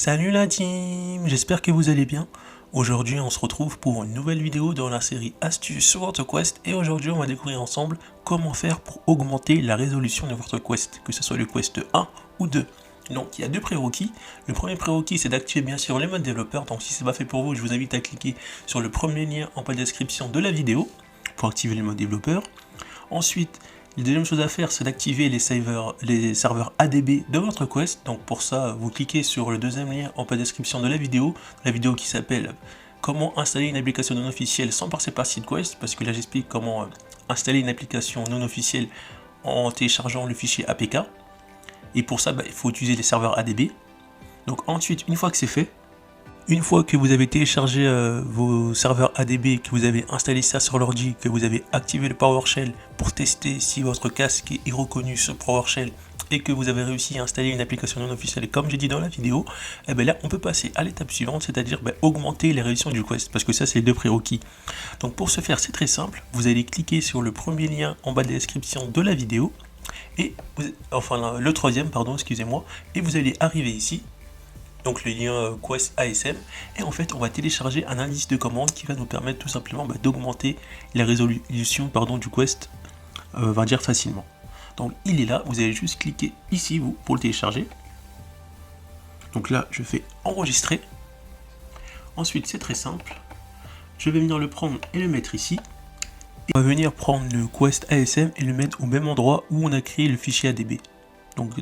Salut la team, j'espère que vous allez bien. Aujourd'hui on se retrouve pour une nouvelle vidéo dans la série Astuces sur votre Quest et aujourd'hui on va découvrir ensemble comment faire pour augmenter la résolution de votre Quest, que ce soit le Quest 1 ou 2. Donc il y a deux prérequis. Le premier prérequis c'est d'activer bien sûr le mode développeur, donc si ce n'est pas fait pour vous je vous invite à cliquer sur le premier lien en bas de description de la vidéo pour activer le mode développeur. Ensuite, la deuxième chose à faire, c'est d'activer les serveurs ADB de votre Quest. Donc pour ça, vous cliquez sur le deuxième lien en bas de description de la vidéo qui s'appelle comment installer une application non officielle sans passer par SideQuest, parce que là j'explique comment installer une application non officielle en téléchargeant le fichier APK. Et pour ça, il faut utiliser les serveurs ADB. Donc ensuite, une fois que c'est fait, une fois que vous avez téléchargé vos serveurs ADB, que vous avez installé ça sur l'ordi, que vous avez activé le PowerShell pour tester si votre casque est reconnu sur PowerShell et que vous avez réussi à installer une application non officielle comme j'ai dit dans la vidéo, et bien là on peut passer à l'étape suivante, c'est-à-dire augmenter les résolutions du Quest, parce que ça c'est les deux prérequis. Donc pour ce faire c'est très simple, vous allez cliquer sur le premier lien en bas de la description de la vidéo, et le troisième pardon, excusez-moi, et vous allez arriver ici. Donc le lien Quest ASM, et en fait on va télécharger un indice de commande qui va nous permettre tout simplement d'augmenter la résolution du Quest, va dire facilement. Donc il est là, vous allez juste cliquer ici vous pour le télécharger. Donc là je fais enregistrer. Ensuite c'est très simple, je vais venir le prendre et le mettre ici. Et on va venir prendre le Quest ASM et le mettre au même endroit où on a créé le fichier ADB. Donc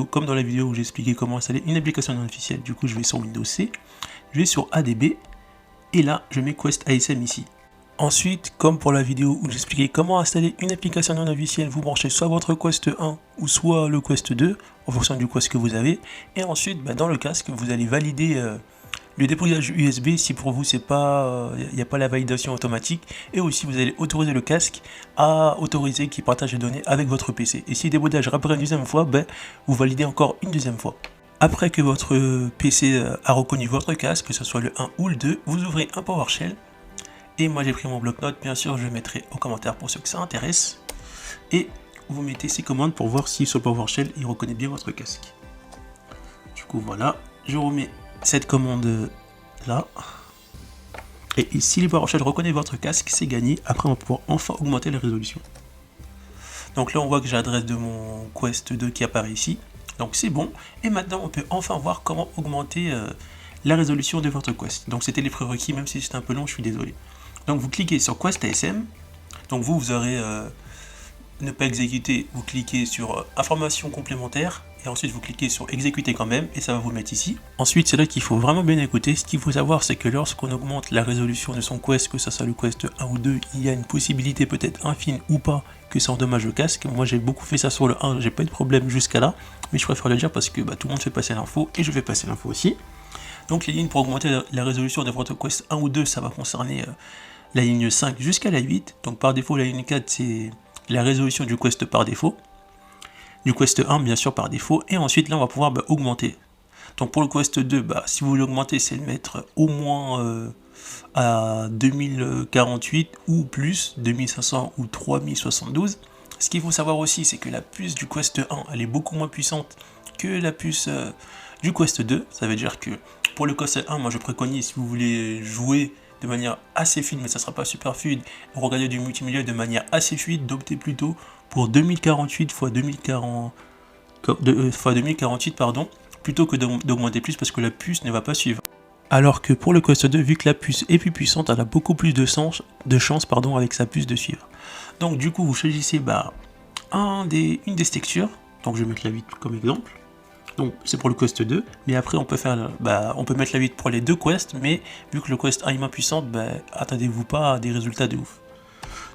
comme dans la vidéo où j'ai expliqué comment installer une application non officielle, du coup je vais sur Windows C, je vais sur ADB, et là je mets Quest ASM ici. Ensuite, comme pour la vidéo où j'expliquais comment installer une application non officielle, vous branchez soit votre Quest 1 ou soit le Quest 2, en fonction du Quest que vous avez, et ensuite dans le casque vous allez valider le déployage USB si pour vous il n'y a pas la validation automatique, et aussi vous allez autoriser le casque à autoriser qu'il partage les données avec votre PC, et si le débodage réapparaît une deuxième fois, vous validez encore une deuxième fois. Après que votre PC a reconnu votre casque, que ce soit le 1 ou le 2, vous ouvrez un PowerShell, et moi j'ai pris mon bloc-notes, bien sûr je le mettrai en commentaire pour ceux que ça intéresse, et vous mettez ces commandes pour voir si sur PowerShell il reconnaît bien votre casque. Du coup voilà, je remets cette commande là, et si le PowerShell reconnaît votre casque, c'est gagné. Après on va pouvoir enfin augmenter la résolution. Donc là on voit que j'ai l'adresse de mon Quest 2 qui apparaît ici, donc c'est bon, et maintenant on peut enfin voir comment augmenter la résolution de votre Quest. Donc c'était les prérequis, même si c'était un peu long, je suis désolé. Donc vous cliquez sur Quest ASM, donc vous aurez ne pas exécuter, vous cliquez sur informations complémentaires, et ensuite vous cliquez sur exécuter quand même, et ça va vous mettre ici. Ensuite c'est là qu'il faut vraiment bien écouter. Ce qu'il faut savoir, c'est que lorsqu'on augmente la résolution de son Quest, que ce soit le Quest 1 ou 2, il y a une possibilité peut-être infime ou pas que ça endommage le casque. Moi j'ai beaucoup fait ça sur le 1, j'ai pas eu de problème jusqu'à là, mais je préfère le dire parce que tout le monde fait passer l'info, et je vais passer l'info aussi. Donc les lignes pour augmenter la résolution de votre Quest 1 ou 2, ça va concerner la ligne 5 jusqu'à la 8, donc par défaut la ligne 4 c'est la résolution du Quest par défaut, du Quest 1 bien sûr par défaut, et ensuite là on va pouvoir augmenter. Donc pour le Quest 2, si vous voulez augmenter, c'est le mettre au moins à 2048 ou plus, 2500 ou 3072. Ce qu'il faut savoir aussi, c'est que la puce du Quest 1 elle est beaucoup moins puissante que la puce du Quest 2. Ça veut dire que pour le Quest 1, moi je préconise, si vous voulez jouer de manière assez fluide, mais ça ne sera pas super fluide, regarder du multimédia de manière assez fluide, d'opter plutôt pour 2048 x 2048 plutôt que d'augmenter plus, parce que la puce ne va pas suivre. Alors que pour le Quest 2, vu que la puce est plus puissante, elle a beaucoup plus de chance avec sa puce de suivre. Donc du coup vous choisissez une des textures, donc je vais mettre la 8 comme exemple. Donc c'est pour le Quest 2, mais après on peut mettre la 8 pour les deux Quests, mais vu que le Quest 1 est moins puissante, attendez-vous pas à des résultats de ouf.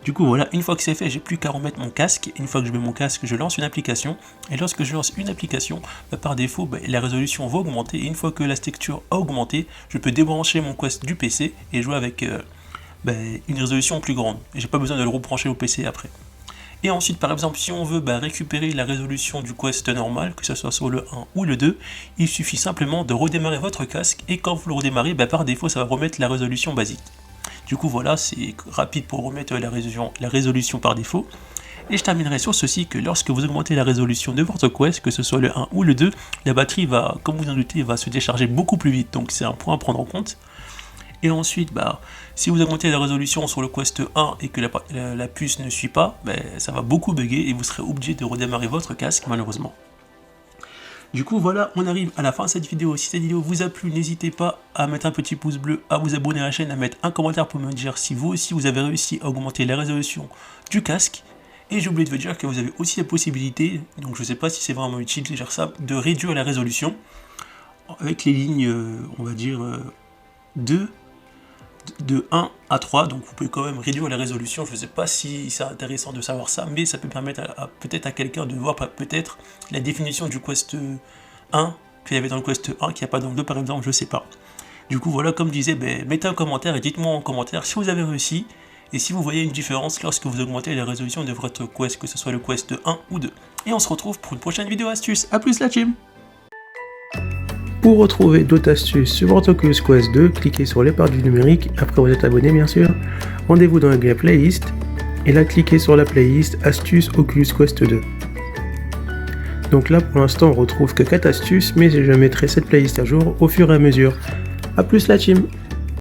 Du coup voilà, une fois que c'est fait, j'ai plus qu'à remettre mon casque. Une fois que je mets mon casque, je lance une application, et lorsque je lance une application, par défaut la résolution va augmenter, et une fois que la texture a augmenté, je peux débrancher mon Quest du PC et jouer avec une résolution plus grande, et j'ai pas besoin de le rebrancher au PC après. Et ensuite, par exemple, si on veut récupérer la résolution du Quest normal, que ce soit sur le 1 ou le 2, il suffit simplement de redémarrer votre casque, et quand vous le redémarrez, par défaut, ça va remettre la résolution basique. Du coup, voilà, c'est rapide pour remettre la résolution par défaut. Et je terminerai sur ceci, que lorsque vous augmentez la résolution de votre quest, que ce soit le 1 ou le 2, la batterie va, comme vous en doutez, va se décharger beaucoup plus vite, donc c'est un point à prendre en compte. Et ensuite, si vous augmentez la résolution sur le Quest 1 et que la puce ne suit pas, ça va beaucoup bugger et vous serez obligé de redémarrer votre casque malheureusement. Du coup voilà, on arrive à la fin de cette vidéo. Si cette vidéo vous a plu, n'hésitez pas à mettre un petit pouce bleu, à vous abonner à la chaîne, à mettre un commentaire pour me dire si vous aussi vous avez réussi à augmenter la résolution du casque. Et j'ai oublié de vous dire que vous avez aussi la possibilité, donc je ne sais pas si c'est vraiment utile de dire ça, de réduire la résolution avec les lignes, on va dire, de 1 à 3, donc vous pouvez quand même réduire la résolution. Je ne sais pas si c'est intéressant de savoir ça, mais ça peut permettre peut-être à quelqu'un de voir peut-être la définition du Quest 1 qu'il y avait dans le Quest 1 qu'il n'y a pas dans le 2 par exemple, je ne sais pas. Du coup voilà, comme je disais, mettez un commentaire et dites-moi en commentaire si vous avez réussi et si vous voyez une différence lorsque vous augmentez la résolution de votre Quest, que ce soit le Quest 1 ou 2. Et on se retrouve pour une prochaine vidéo astuce. A plus la team. Pour retrouver d'autres astuces sur votre Oculus Quest 2, cliquez sur les barres du numérique, après vous êtes abonné bien sûr. Rendez-vous dans la playlist, et là cliquez sur la playlist Astuces Oculus Quest 2. Donc là pour l'instant on retrouve que 4 astuces, mais je mettrai cette playlist à jour au fur et à mesure. A plus la team.